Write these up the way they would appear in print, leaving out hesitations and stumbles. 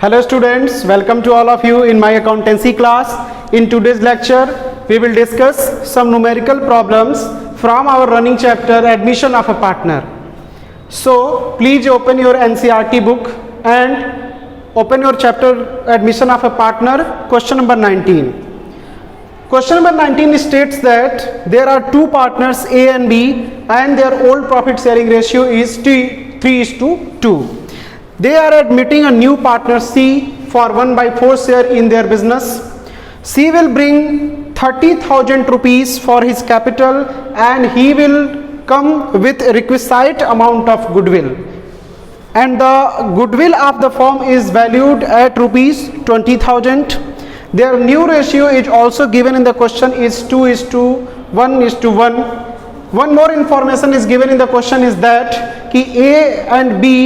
Hello students, welcome to all of you in my accountancy class. In today's lecture, we will discuss some numerical problems from our running chapter admission of a partner. So please open your NCERT book and open your chapter admission of a partner, question number 19. Question number 19 states that there are two partners A and B and their old profit sharing ratio is 3:2. They are admitting a new partner C for 1/4 share in their business. C will bring 30,000 rupees for his capital and he will come with requisite amount of goodwill. And the goodwill of the firm is valued at rupees 20,000. Their new ratio is also given in the question is 2:1:1. One more information is given in the question is that कि A and B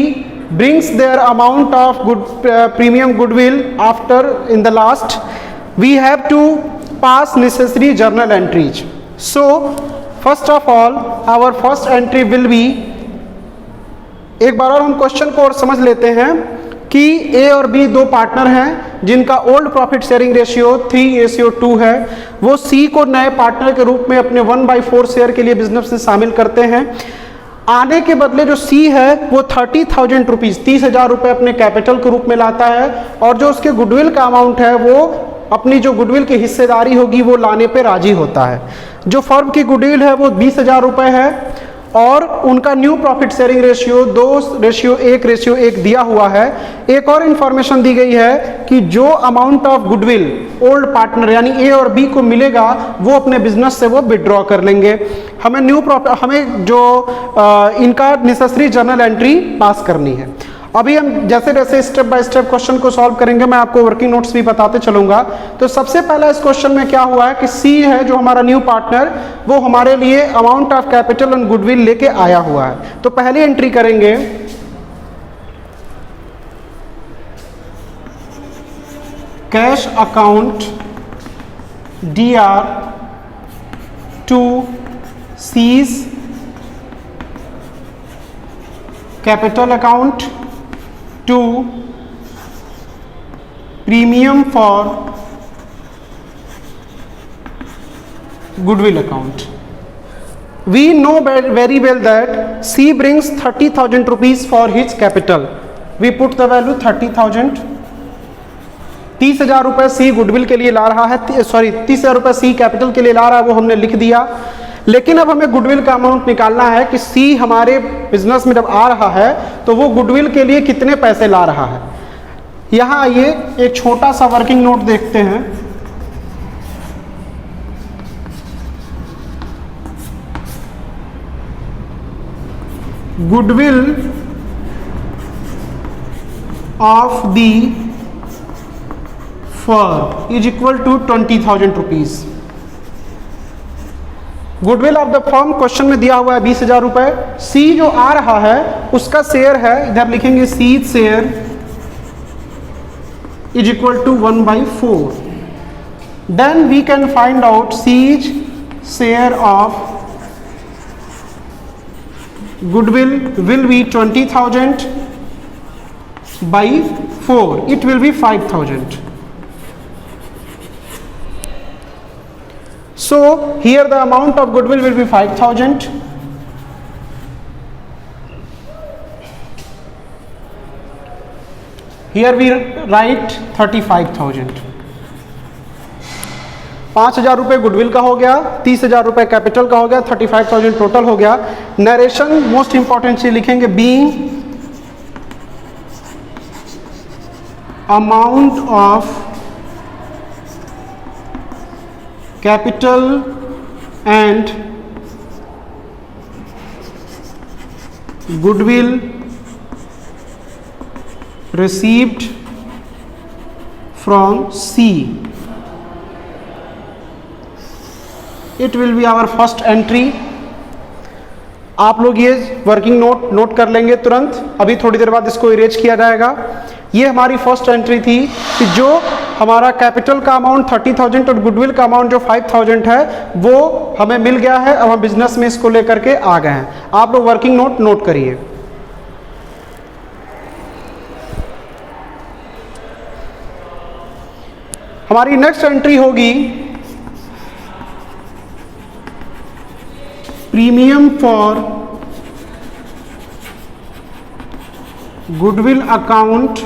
brings their amount of premium goodwill after in the last. We have to pass necessary journal entries. So first of all our first entry will be, एक बार और हम question को और समझ लेते हैं कि A और B दो पार्टनर हैं जिनका ओल्ड प्रॉफिट शेयरिंग रेशियो 3:2 है. वो C को नए पार्टनर के रूप में अपने 1/4 शेयर के लिए बिजनेस में शामिल करते हैं. आने के बदले जो C है वो 30,000 रुपीज़ 30,000 रुपये अपने कैपिटल के रूप में लाता है और जो उसके गुडविल का अमाउंट है वो अपनी जो गुडविल की हिस्सेदारी होगी वो लाने पे राजी होता है. जो फर्म की गुडविल है वो 20,000 रुपये है और उनका न्यू प्रॉफिट शेयरिंग रेशियो 2:1 दिया हुआ है. एक और इन्फॉर्मेशन दी गई है कि जो amount of goodwill old partner यानी ए और बी को मिलेगा वो अपने बिजनेस से वो विड्रॉ कर लेंगे. हमें जो इनका नेसेसरी जर्नल एंट्री पास करनी है. अभी हम जैसे जैसे स्टेप बाय स्टेप क्वेश्चन को सॉल्व करेंगे मैं आपको वर्किंग नोट्स भी बताते चलूंगा. तो सबसे पहला इस क्वेश्चन में क्या हुआ है कि सी है जो हमारा न्यू पार्टनर वो हमारे लिए amount of capital and goodwill लेके आया हुआ है. तो पहली एंट्री करेंगे cash account DR to C's capital account to premium for goodwill account. We know very well that C brings 30,000 rupees for his capital. We put the value 30,000. 30,000 रुपये C goodwill के लिए ला रहा है, 30,000 रुपये C कैपिटल के लिए ला रहा है, वो हमने लिख दिया. लेकिन अब हमें गुडविल का अमाउंट निकालना है कि सी हमारे बिजनेस में जब आ रहा है तो वो गुडविल के लिए कितने पैसे ला रहा है. यहाँ आइए एक छोटा सा वर्किंग नोट देखते हैं. Goodwill of the firm is equal to 20,000 rupees. Goodwill of the firm question में दिया हुआ है 20,000 रुपये. सी जो आ रहा है उसका शेयर है, इधर लिखेंगे C share is equal to 1/4. Then we can find out C's share of goodwill will be 20,000 by 4. It will be 5,000. So here the amount of goodwill will be 5,000. Here we write 35,000. 5,000 रुपये goodwill का हो गया, 30,000 रुपये capital का हो गया, 35,000 total हो गया. नरेशन मोस्ट इंपॉर्टेंट चीज लिखेंगे being amount of capital and goodwill received from C. It will be our first entry. आप लोग ये वर्किंग नोट कर लेंगे तुरंत. अभी थोड़ी देर बाद इसको इरेज किया जाएगा. ये हमारी फर्स्ट एंट्री थी कि जो हमारा कैपिटल का अमाउंट 30,000 और गुडविल का अमाउंट जो 5,000 है वो हमें मिल गया है. अब हम बिजनेस में इसको लेकर के आ गए हैं. आप लोग वर्किंग नोट करिए. हमारी नेक्स्ट एंट्री होगी premium for goodwill account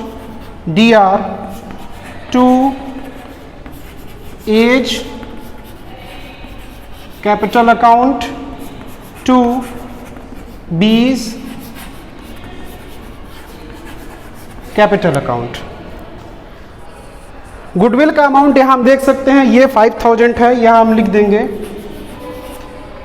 DR to A's capital account to B's capital account. Goodwill का अमाउंट यहां हम देख सकते हैं, ये 5000 है, यहां हम लिख देंगे।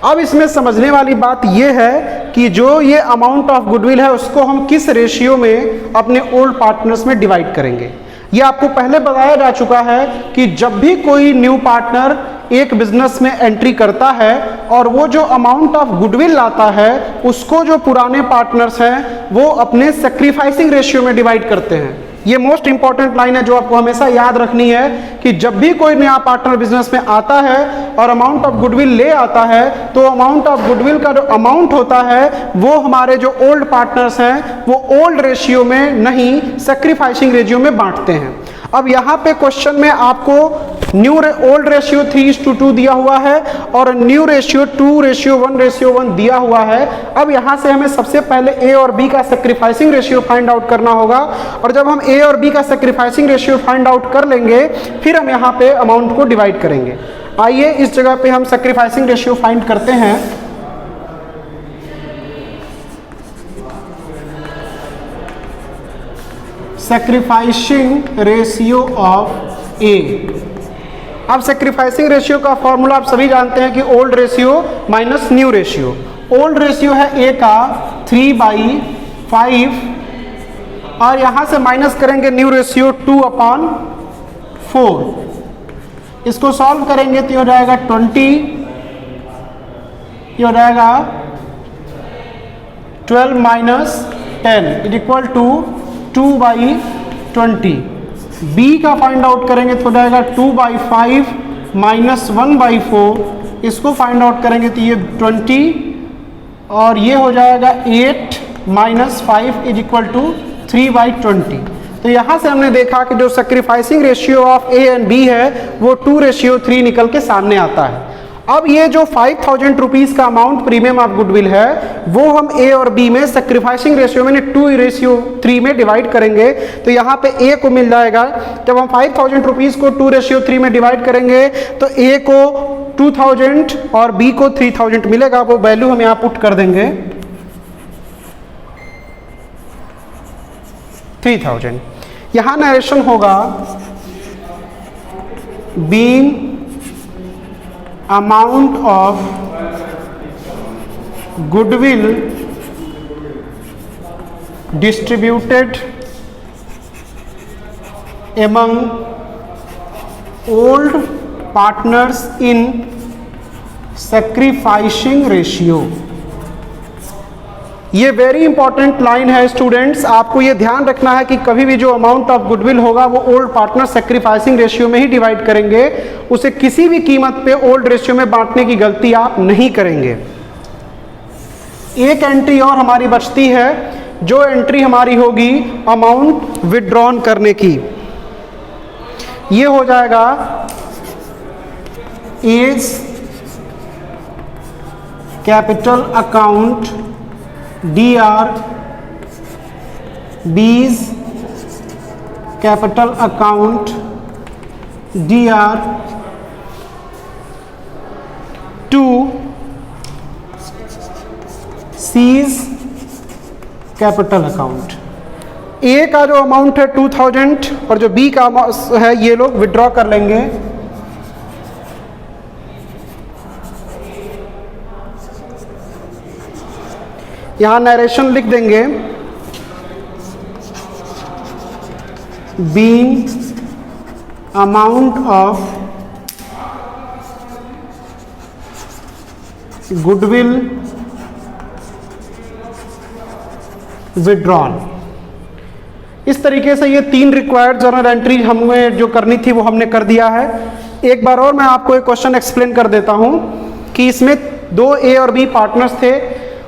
अब इसमें समझने वाली बात यह है कि जो ये अमाउंट ऑफ गुडविल है उसको हम किस रेशियो में अपने ओल्ड पार्टनर्स में डिवाइड करेंगे। ये आपको पहले बताया जा चुका है कि जब भी कोई न्यू पार्टनर एक बिजनेस में एंट्री करता है और वो जो अमाउंट ऑफ गुडविल लाता है उसको जो पुराने पार्टनर्स हैं वो अपने सैक्रिफाइसिंग रेशियो में डिवाइड करते हैं। ये मोस्ट इंपॉर्टेंट लाइन है जो आपको हमेशा याद रखनी है कि जब भी कोई नया पार्टनर बिजनेस में आता है और अमाउंट ऑफ गुडविल ले आता है तो अमाउंट ऑफ गुडविल का जो अमाउंट होता है वो हमारे जो ओल्ड पार्टनर्स हैं वो ओल्ड रेशियो में नहीं सैक्रिफाइसिंग रेशियो में बांटते हैं। अब यहाँ पे क्वेश्चन में आपको ओल्ड रेशियो 3:2 दिया हुआ है और न्यू रेशियो 2:1:1 दिया हुआ है। अब यहाँ से हमें सबसे पहले ए और बी का सैक्रिफाइसिंग रेशियो फाइंड आउट करना होगा और जब हम ए और बी का सैक्रिफाइसिंग रेशियो फाइंड आउट कर लेंगे फिर हम यहाँ पे अमाउंट को डिवाइड करेंगे। आइए इस जगह पे हम सैक्रिफाइसिंग रेशियो फाइंड करते हैं। सैक्रिफाइसिंग रेशियो ऑफ ए। अब सैक्रिफाइसिंग रेशियो का फॉर्मूला आप सभी जानते हैं कि old ratio minus new ratio. Old ratio है ए का 3/5 और यहां से माइनस करेंगे न्यू रेशियो 2/4। इसको सॉल्व करेंगे तो ये हो जाएगा 20, ये हो जाएगा 12 - 10 2/20। बी का फाइंड आउट करेंगे तो हो जाएगा 2/5 - 1/4। इसको फाइंड आउट करेंगे तो ये 20 और ये हो जाएगा 8 - 5 = 3/20। तो यहाँ से हमने देखा कि जो sacrificing ratio of A and B है वो 2:3 निकल के सामने आता है। अब ये जो 5000 रुपीज़ का अमाउंट प्रीमियम ऑफ गुडविल है वो हम ए और बी में सैक्रिफाइसिंग रेशियो में 2:3 में डिवाइड करेंगे। तो यहाँ पे ए को मिल जाएगा, जब हम 5000 रुपीज़ को 2:3 में डिवाइड करेंगे तो ए को 2000 और बी को 3000 मिलेगा। वो वैल्यू हम यहाँ पुट कर देंगे 3000। यहाँ नरेशन होगा being amount of goodwill distributed among old partners in sacrificing ratio। ये वेरी इंपॉर्टेंट लाइन है स्टूडेंट्स, आपको ये ध्यान रखना है कि कभी भी जो अमाउंट ऑफ गुडविल होगा वो ओल्ड पार्टनर सैक्रिफाइसिंग रेशियो में ही डिवाइड करेंगे। उसे किसी भी कीमत पे ओल्ड रेशियो में बांटने की गलती आप नहीं करेंगे। एक एंट्री और हमारी बचती है, जो एंट्री हमारी होगी अमाउंट विथड्रॉन करने की। ये हो जाएगा as capital account DR B's capital account DR to C's capital account. A का जो अमाउंट है 2000 और जो बी का है ये लोग विड्रॉ कर लेंगे। यहाँ नरेशन लिख देंगे being amount of goodwill withdrawn. इस तरीके से ये 3 रिक्वायर्ड जर्नल एंट्री हमें जो करनी थी वो हमने कर दिया है। एक बार और मैं आपको एक क्वेश्चन एक्सप्लेन कर देता हूँ कि इसमें 2 ए और बी पार्टनर्स थे,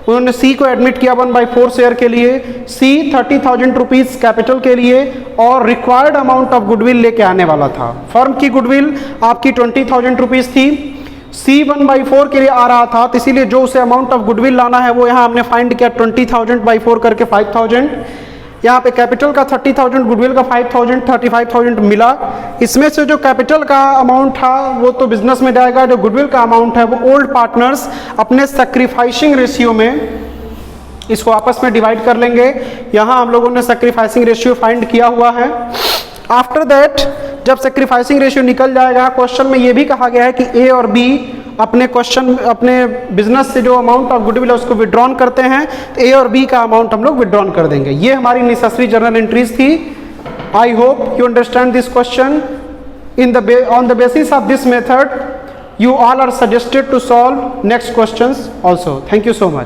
उन्होंने सी को एडमिट किया 1/4 शेयर के लिए, सी 30,000 रुपीज़ कैपिटल के लिए और रिक्वायर्ड अमाउंट ऑफ गुडविल लेके आने वाला था। फर्म की गुडविल आपकी 20,000 रुपीज़ थी, सी 1/4 के लिए आ रहा था, तो इसीलिए जो उसे अमाउंट ऑफ गुडविल लाना है वो यहाँ हमने फाइंड किया 20,000/4 करके 5,000। यहाँ पे कैपिटल का 30,000, गुडविल का 5,000, 35,000 मिला। इसमें से जो कैपिटल का अमाउंट था वो तो बिजनेस में जाएगा, जो गुडविल का अमाउंट है वो ओल्ड पार्टनर्स अपने सैक्रिफाइसिंग रेशियो में इसको आपस में डिवाइड कर लेंगे। यहाँ हम लोगों ने सैक्रिफाइसिंग रेशियो फाइंड किया हुआ है। आफ्टर दैट जब सैक्रिफाइसिंग रेशियो निकल जाएगा, क्वेश्चन में ये भी कहा गया है कि ए और बी अपने बिजनेस से जो अमाउंट ऑफ गुडविल है उसको विड्रॉन करते हैं, तो ए और बी का अमाउंट हम लोग विड्रॉन कर देंगे। ये हमारी नेसेसरी जर्नल एंट्रीज थी। I hope you understand this question. On the basis of this method you all are suggested to solve next questions also. Thank you so much.